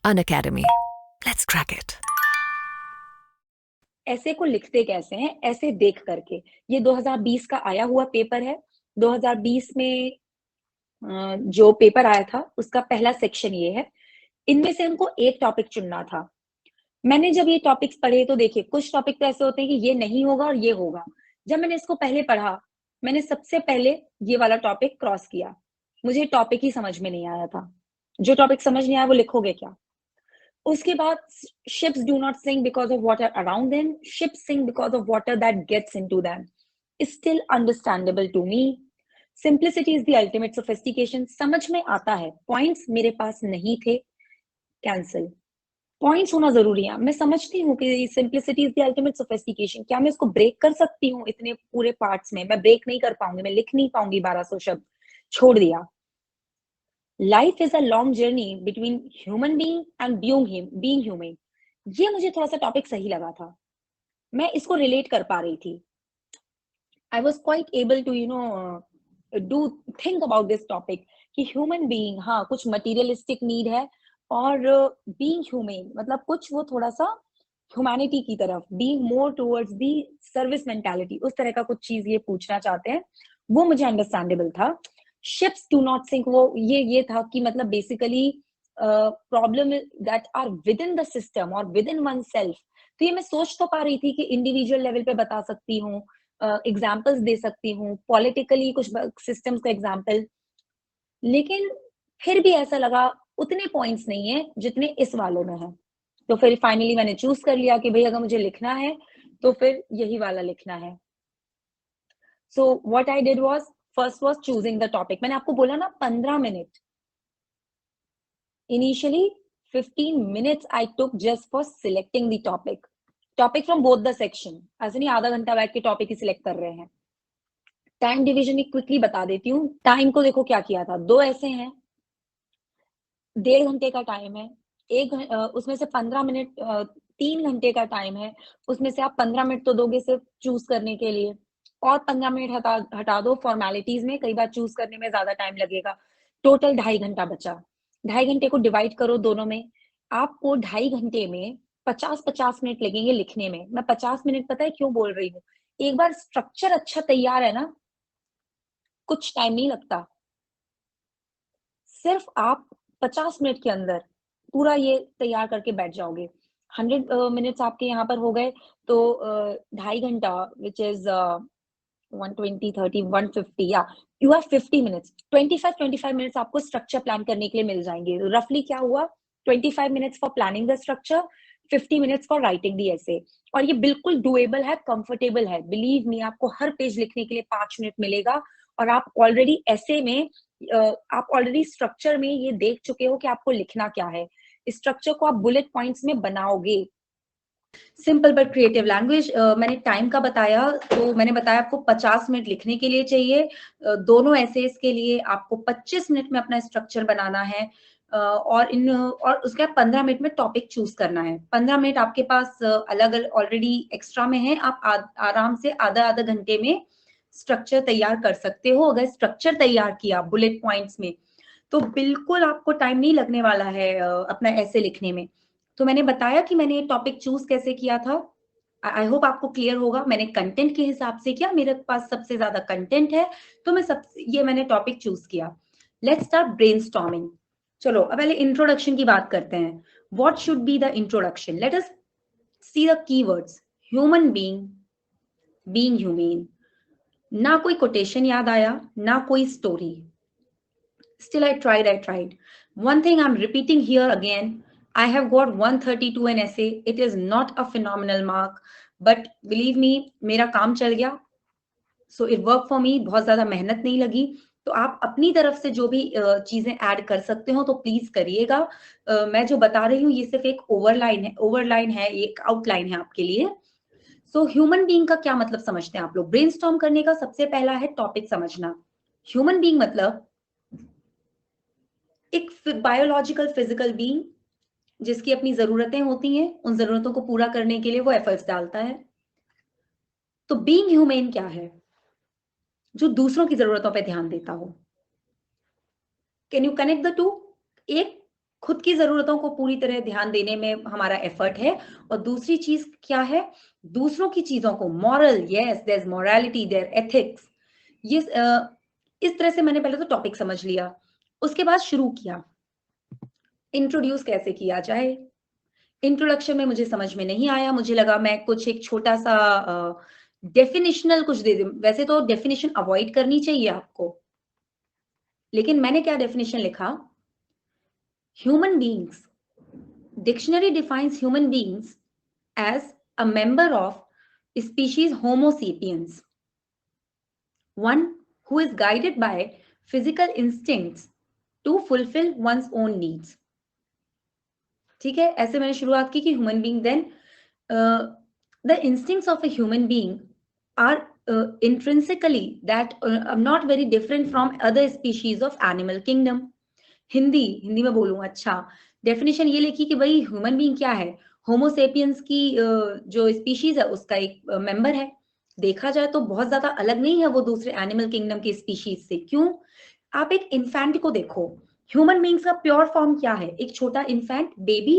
Unacademy. Let's crack it. ऐसे को लिखते कैसे हैं? ऐसे देख करके। ये 2020 का आया हुआ पेपर है। 2020 में जो पेपर आया था उसका पहला सेक्शन ये है। इनमें से हमको एक टॉपिक चुनना था। मैंने जब ये टॉपिक्स पढ़े तो देखिए, कुछ टॉपिक तो ऐसे होते हैं कि ये नहीं होगा और ये होगा। जब मैंने इसको पहले पढ़ा, मैंने सबसे पहले ये वाला टॉपिक क्रॉस किया। मुझे टॉपिक ही समझ में नहीं आया था। जो टॉपिक समझ नहीं आया वो लिखोगे क्या? उसके बाद ships do not sink because of water around them. Ships sink because of water that gets into them. Is still understandable to me. Simplicity is the ultimate sophistication. समझ में आता है। पॉइंट्स मेरे पास नहीं थे। कैंसिल। पॉइंट्स होना जरूरी है। मैं समझती हूँ कि simplicity is the ultimate sophistication. क्या मैं इसको ब्रेक कर सकती हूँ? इतने पूरे पार्ट्स में मैं ब्रेक नहीं कर पाऊंगी। मैं लिख नहीं पाऊंगी 1200 शब्द। छोड़ दिया। Life is a long journey between human being and being human. ये मुझे थोड़ा सा टॉपिक सही लगा था। मैं इसको रिलेट कर पा रही थी। I was quite able to do think about this topic कि ह्यूमन बीइंग, हाँ, कुछ मटीरियलिस्टिक नीड है, और बीइंग ह्यूमन मतलब कुछ वो थोड़ा सा ह्यूमैनिटी की तरफ, being more towards the service mentality, उस तरह का कुछ चीज ये पूछना चाहते हैं। वो मुझे अंडरस्टैंडेबल था। शिप्स डू नॉट सिंक, वो ये था कि मतलब basically problem that are within the system और विद इन वन सेल्फ। तो ये मैं सोच तो पा रही थी कि इंडिविजुअल लेवल पे बता सकती हूँ, एग्जाम्पल्स दे सकती हूँ, पॉलिटिकली कुछ सिस्टम्स का एग्जाम्पल, लेकिन फिर भी ऐसा लगा उतने पॉइंट्स नहीं है जितने इस वाले में है। तो फिर फाइनली मैंने चूज कर लिया कि भाई अगर मुझे लिखना है तो फिर यही वाला लिखना है। So what I did was, first was choosing the topic. मैंने आपको बोला ना 15 minute. Initially 15 minutes I took just for selecting the topic from both the section। ऐसे नहीं आधा घंटा बैठ के टॉपिक ही सिलेक्ट कर रहे हैं। टाइम डिवीजन एक क्विकली बता देती हूँ। टाइम को देखो क्या किया था। दो ऐसे हैं, 1.5 घंटे का टाइम है। उसमें से 15 मिनट, 3 घंटे का टाइम है। उसमें से आप 15 मिनट तो दोगे सिर्फ चूज करने के लिए, और 15 मिनट हटा दो फॉर्मेलिटीज में, कई बार चूज करने में ज्यादा टाइम लगेगा। टोटल 2.5 घंटा बचा। 2.5 घंटे को डिवाइड करो दोनों में। आपको 2.5 घंटे में 50-50 मिनट लगेंगे लिखने में। मैं 50 मिनट पता है क्यों बोल रही हूँ? एक बार स्ट्रक्चर अच्छा तैयार है ना, कुछ टाइम नहीं लगता। सिर्फ आप 50 मिनट के अंदर पूरा ये तैयार करके बैठ जाओगे। 100 मिनट्स आपके यहाँ पर हो गए, तो 2.5 घंटा विच इज 120 30 150, या यू हैव 50 मिनट्स। 25 मिनट्स आपको स्ट्रक्चर प्लान करने के लिए मिल जाएंगे। रफली क्या हुआ, 25 minutes for planning the structure, 50 minutes for writing the ऐसे। और ये बिल्कुल डुएबल है, कंफर्टेबल है। बिलीव मी, आपको हर पेज लिखने के लिए 5 मिनट मिलेगा। और आप ऑलरेडी ऐसे में, आप ऑलरेडी स्ट्रक्चर में ये देख चुके हो कि आपको लिखना क्या है। स्ट्रक्चर को आप बुलेट पॉइंट्स में बनाओगे। Simple but creative language. मैंने टाइम का बताया, तो मैंने बताया आपको 50 मिनट लिखने के लिए चाहिए। दोनों एसेस के लिए आपको 25 मिनट में अपना स्ट्रक्चर बनाना है। और उसके बाद 15 मिनट में टॉपिक चूज करना है। 15 मिनट आपके पास अलग अलग ऑलरेडी एक्स्ट्रा में है। आप आराम से आधा आधा घंटे में स्ट्रक्चर तैयार कर सकते हो। अगर स्ट्रक्चर तैयार किया बुलेट पॉइंट्स में, तो बिल्कुल आपको टाइम नहीं लगने वाला है अपना ऐसे लिखने में। तो मैंने बताया कि मैंने टॉपिक चूज कैसे किया था। आई होप आपको क्लियर होगा। मैंने कंटेंट के हिसाब से किया, मेरे पास सबसे ज्यादा कंटेंट है, तो ये मैंने टॉपिक चूज किया। Let's start brainstorming. चलो अब पहले इंट्रोडक्शन की बात करते हैं। What should be the introduction? Let us see the keywords. Human being, being human. ना कोई कोटेशन याद आया, ना कोई story. Still, I tried. One thing I'm repeating here again, I have got 132 an essay. It is not a phenomenal mark, but believe me, मेरा काम चल गया। So it worked for me. बहुत ज्यादा मेहनत नहीं लगी। तो आप अपनी तरफ से जो भी चीजें ऐड कर सकते हो तो प्लीज करिएगा। मैं जो बता रही हूँ ये सिर्फ एक ओवरलाइन है, एक आउटलाइन है आपके लिए। सो ह्यूमन बीइंग का क्या मतलब समझते हैं आप लोग? ब्रेनस्टॉर्म करने का सबसे पहला है टॉपिक समझना। ह्यूमन बीइंग मतलब एक बायोलॉजिकल फिजिकल बीइंग जिसकी अपनी जरूरतें होती हैं, उन जरूरतों को पूरा करने के लिए वो एफर्ट्स डालता है। तो बीइंग ह्यूमन क्या है? जो दूसरों की जरूरतों पर ध्यान देता हो। Can you connect the two? एक खुद की ज़रूरतों को पूरी तरह ध्यान देने में हमारा एफर्ट है, और दूसरी चीज़ क्या है, दूसरों की चीज़ों को moral, yes there is morality, there ethics, ये इस तरह से मैंने पहले तो टॉपिक समझ लिया। उसके बाद शुरू किया, इंट्रोड्यूस कैसे किया जाए। इंट्रोडक्शन में मुझे समझ में नहीं आया, मुझे लगा मैं कुछ एक छोटा-सा डेफिनिशनल कुछ दे दूँ। वैसे तो डेफिनिशन अवॉइड करनी चाहिए आपको, लेकिन मैंने क्या डेफिनिशन लिखा, human beings, dictionary defines human beings as a member of species Homo sapiens, one who is guided by physical instincts to fulfill one's own needs. ठीक है, ऐसे मैंने शुरुआत की कि human being, then the instincts of a human being are intrinsically that are not very different from other species of animal kingdom. Hindi में बोलूँ, अच्छा, डेफिनिशन ये लिखी कि भाई ह्यूमन बीइंग क्या है, होमोसेपियंस की जो स्पीशीज है उसका एक मेंबर है। देखा जाए तो बहुत ज्यादा अलग नहीं है वो दूसरे एनिमल किंगडम की स्पीशीज से। क्यों? आप एक इन्फेंट को देखो, ह्यूमन बीइंग्स का प्योर फॉर्म क्या है, एक छोटा इन्फेंट बेबी।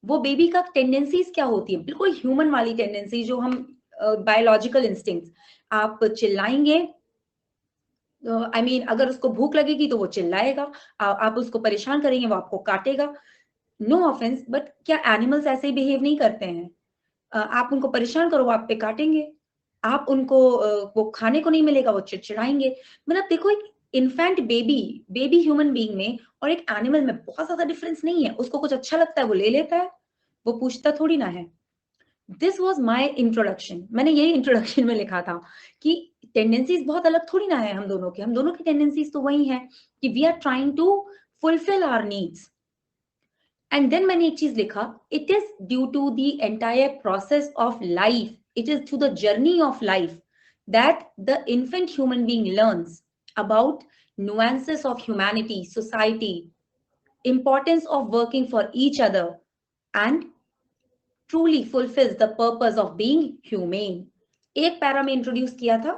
वो बेबी का टेंडेंसीज क्या होती है, बिल्कुल ह्यूमन वाली टेंडेंसी, जो हम बायोलॉजिकल इंस्टिंक्ट्स। आप चिल्लाएंगे, आई मीन अगर उसको भूख लगेगी तो वो चिल्लाएगा, आप उसको परेशान करेंगे वो आपको काटेगा। नो ऑफेंस, बट क्या एनिमल्स ऐसे ही बिहेव नहीं करते हैं? आप उनको परेशान करो वो आप पे काटेंगे, आप उनको वो खाने को नहीं मिलेगा वो चिड़चिड़ाएंगे। मतलब देखो, एक infant baby, baby human being में और एक एनिमल में बहुत ज्यादा डिफरेंस नहीं है। उसको कुछ अच्छा लगता है वो ले लेता है, वो पूछता थोड़ी ना है। This was my introduction. मैंने यही इंट्रोडक्शन में लिखा था कि टेंडेंसीज बहुत अलग थोड़ी ना है हम दोनों की, हम दोनों की टेंडेंसीज तो वही है कि we are trying to fulfil our needs. And then मैंने एक चीज लिखा, it is due to the entire process of life, it is through the journey of life that the infant human being learns about nuances of humanity, society, importance of working for each other, and truly fulfills the purpose of being humane. एक para में introduce किया था,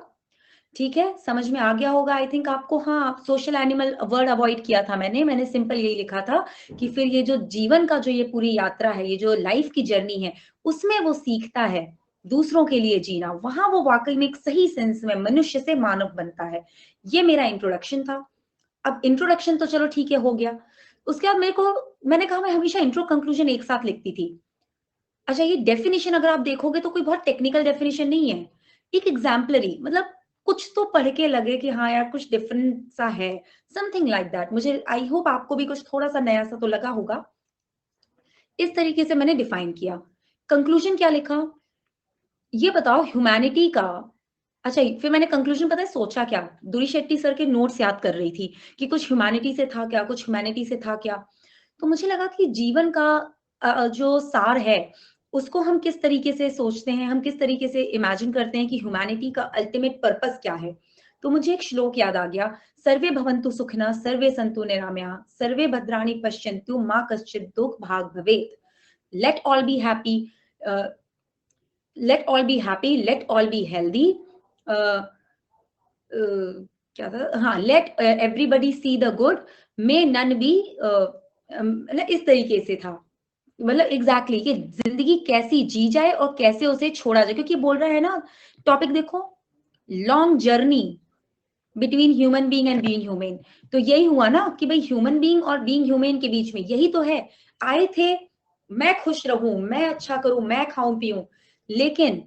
ठीक है, समझ में आ गया होगा आई थिंक आपको। हाँ, सोशल एनिमल वर्ड अवॉइड किया था मैंने सिंपल यही लिखा था कि फिर ये जो जीवन का जो ये पूरी यात्रा है, ये जो लाइफ की जर्नी है, उसमें वो सीखता है दूसरों के लिए जीना, वहां वो वाकई में एक सही सेंस में मनुष्य से मानव बनता है। ये मेरा इंट्रोडक्शन था। अब इंट्रोडक्शन तो चलो ठीक है, हो गया। उसके बाद मैंने कहा मैं हमेशा इंट्रो कंक्लूजन एक साथ लिखती थी। अच्छा, ये डेफिनेशन अगर आप देखोगे तो कोई बहुत टेक्निकल डेफिनेशन नहीं है, एक एग्जाम्पलरी, मतलब कुछ तो पढ़ के लगे कि हाँ यार कुछ डिफरेंट सा है, समथिंग लाइक दैट। मुझे आई होप आपको भी कुछ थोड़ा सा नया सा तो लगा होगा। इस तरीके से मैंने डिफाइन किया। कंक्लूजन क्या लिखा, ये बताओ ह्यूमैनिटी का। अच्छा, फिर मैंने कंक्लूजन पता है सोचा क्या, दुरी शेट्टी सर के नोट्स याद कर रही थी कि कुछ ह्यूमैनिटी से था क्या, कुछ ह्यूमैनिटी से था क्या। तो मुझे लगा कि जीवन का जो सार है उसको हम किस तरीके से सोचते हैं, हम किस तरीके से इमेजिन करते हैं कि ह्यूमैनिटी का अल्टीमेट पर्पस क्या है। तो मुझे एक श्लोक याद आ गया, सर्वे भवन्तु सुखिनः सर्वे सन्तु निरामयाः सर्वे भद्राणि पश्यन्तु मा कश्चित् दुःख भाग् भवेत्, let all be happy, let all be happy, let all be healthy, क्या था, हाँ, let everybody see the good, may none be, मतलब इस तरीके से था। मतलब एग्जैक्टली कि जिंदगी कैसी जी जाए और कैसे उसे छोड़ा जाए, क्योंकि बोल रहा है ना टॉपिक, देखो, long journey between human being and being human. तो यही हुआ ना कि भाई ह्यूमन बीइंग और बीइंग ह्यूमन के बीच में यही तो है। आए थे मैं खुश रहूं, मैं अच्छा करूं, मैं खाऊं पीऊं, लेकिन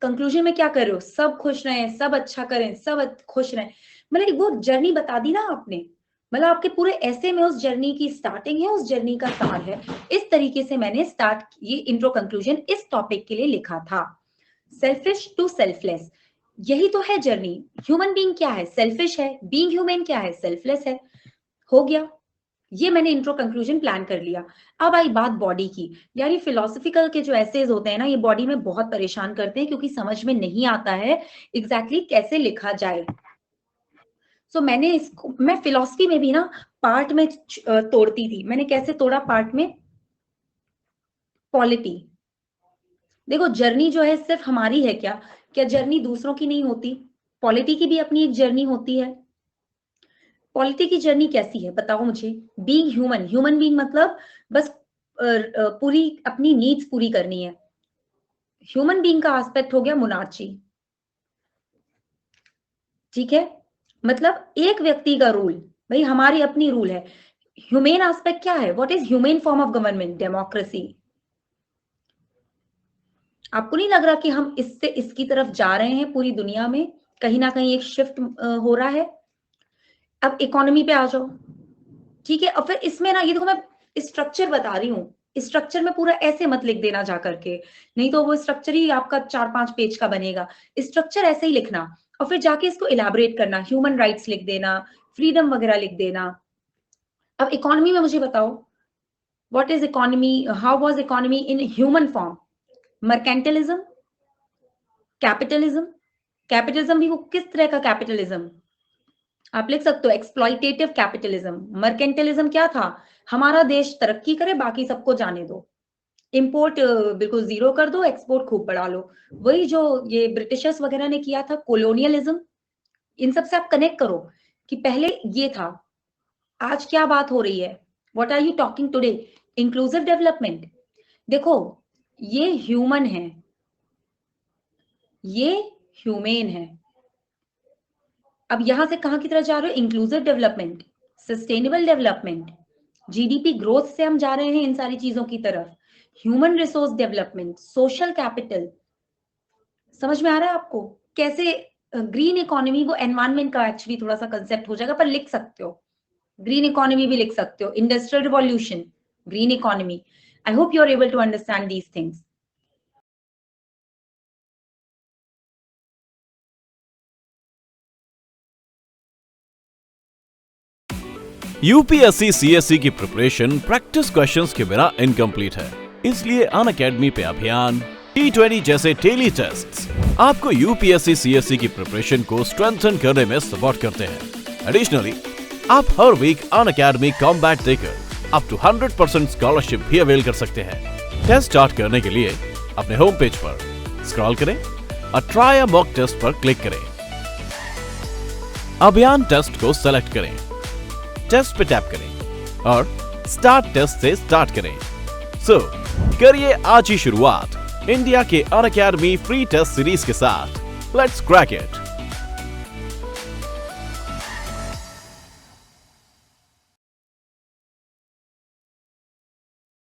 कंक्लूजन में क्या कर रहे हो, सब खुश रहें, सब अच्छा करें, सब खुश रहें। मतलब वो जर्नी बता दी ना आपने, मतलब आपके पूरे ऐसे में उस जर्नी की स्टार्टिंग है, उस जर्नी का सार है। इस तरीके से मैंने स्टार्ट ये इंट्रो कंक्लूजन इस टॉपिक के लिए लिखा था, सेल्फिश टू सेल्फलेस। यही तो है जर्नी। ह्यूमन बीइंग क्या है, सेल्फिश है, बीइंग ह्यूमन क्या है, सेल्फलेस है। हो गया, ये मैंने इंट्रो कंक्लूजन प्लान कर लिया। अब आई बात बॉडी की। यार ये फिलोसफिकल के जो एसेज होते हैं ना, ये बॉडी में बहुत परेशान करते हैं क्योंकि समझ में नहीं आता है एग्जैक्टली कैसे लिखा जाए। सो मैंने इसको, मैं फिलोसफी में भी ना पार्ट में तोड़ती थी। मैंने कैसे तोड़ा पार्ट में, पॉलिटी। देखो जर्नी जो है सिर्फ हमारी है क्या, क्या जर्नी दूसरों की नहीं होती, पॉलिटी की भी अपनी एक जर्नी होती है। पॉलिटी की जर्नी कैसी है बताओ मुझे। बीइंग ह्यूमन, ह्यूमन बीइंग मतलब बस पूरी अपनी नीड्स पूरी करनी है। ह्यूमन बीइंग का एस्पेक्ट हो गया मोनार्ची, ठीक है, मतलब एक व्यक्ति का रूल, भाई हमारी अपनी रूल है। ह्यूमेन एस्पेक्ट क्या है? What is humane form of government? Democracy. आपको नहीं लग रहा कि हम इससे इसकी तरफ जा रहे हैं? पूरी दुनिया में कहीं ना कहीं एक शिफ्ट हो रहा है। अब इकोनॉमी पे आ जाओ, ठीक है, और फिर इसमें ना ये देखो मैं स्ट्रक्चर बता रही हूँ, स्ट्रक्चर में पूरा ऐसे मत लिख देना जा करके, नहीं तो वो स्ट्रक्चर ही आपका 4-5 पेज का बनेगा। स्ट्रक्चर ऐसे ही लिखना और फिर जाके इसको इलैबोरेट करना, ह्यूमन राइट्स लिख देना, फ्रीडम वगैरह लिख देना। अब इकोनॉमी में मुझे बताओ, what is economy, how was economy in human form? Mercantilism, capitalism. Capitalism भी वो किस तरह का कैपिटलिज्म? आप लिख सकते हो एक्सप्लॉइटेटिव कैपिटलिज्म। मर्केंटलिज्म क्या था? हमारा देश तरक्की करे, बाकी सबको जाने दो, इंपोर्ट बिल्कुल जीरो कर दो, एक्सपोर्ट खूब बढ़ा लो। वही जो ये ब्रिटिशर्स वगैरह ने किया था, कोलोनियलिज्म। इन सब से आप कनेक्ट करो कि पहले ये था, आज क्या बात हो रही है, what are you talking today? Inclusive development. देखो ये ह्यूमन है, ये ह्यूमेन है। अब यहां से कहां की तरफ जा रहे हो? Inclusive development, sustainable development, GDP growth से हम जा रहे हैं इन सारी चीजों की तरफ। Human resource development, social capital. समझ में आ रहा है आपको कैसे? ग्रीन इकोनॉमी वो एनवायरनमेंट का एक्चुअली थोड़ा सा कंसेप्ट हो जाएगा, पर लिख सकते हो ग्रीन इकोनॉमी भी लिख सकते हो, industrial revolution, green economy. I hope you are able to understand these things. UPSC CSC की प्रिपरेशन प्रैक्टिस क्वेश्चंस के बिना इनकम्प्लीट है, इसलिए अनअकैडमी पे अभियान T20 जैसे डेली टेस्ट्स आपको यूपीएससी सीएससी की प्रिपरेशन को स्ट्रेंथन करने में सपोर्ट करते हैं। एडिशनली आप हर वीक अनअकैडमी कॉम्बैट देकर अप टू 100% स्कॉलरशिप भी अवेल कर सकते हैं। टेस्ट स्टार्ट करने के लिए अपने होम पेज पर स्क्रॉल करें और ट्राई अ मॉक टेस्ट पर क्लिक करें। अभियान टेस्ट को सेलेक्ट करें, टेस्ट पे टैप करें और स्टार्ट टेस्ट से स्टार्ट करें। सो करिए आज ही शुरुआत इंडिया के अनअकैडमी फ्री टेस्ट सीरीज के साथ। Let's crack it.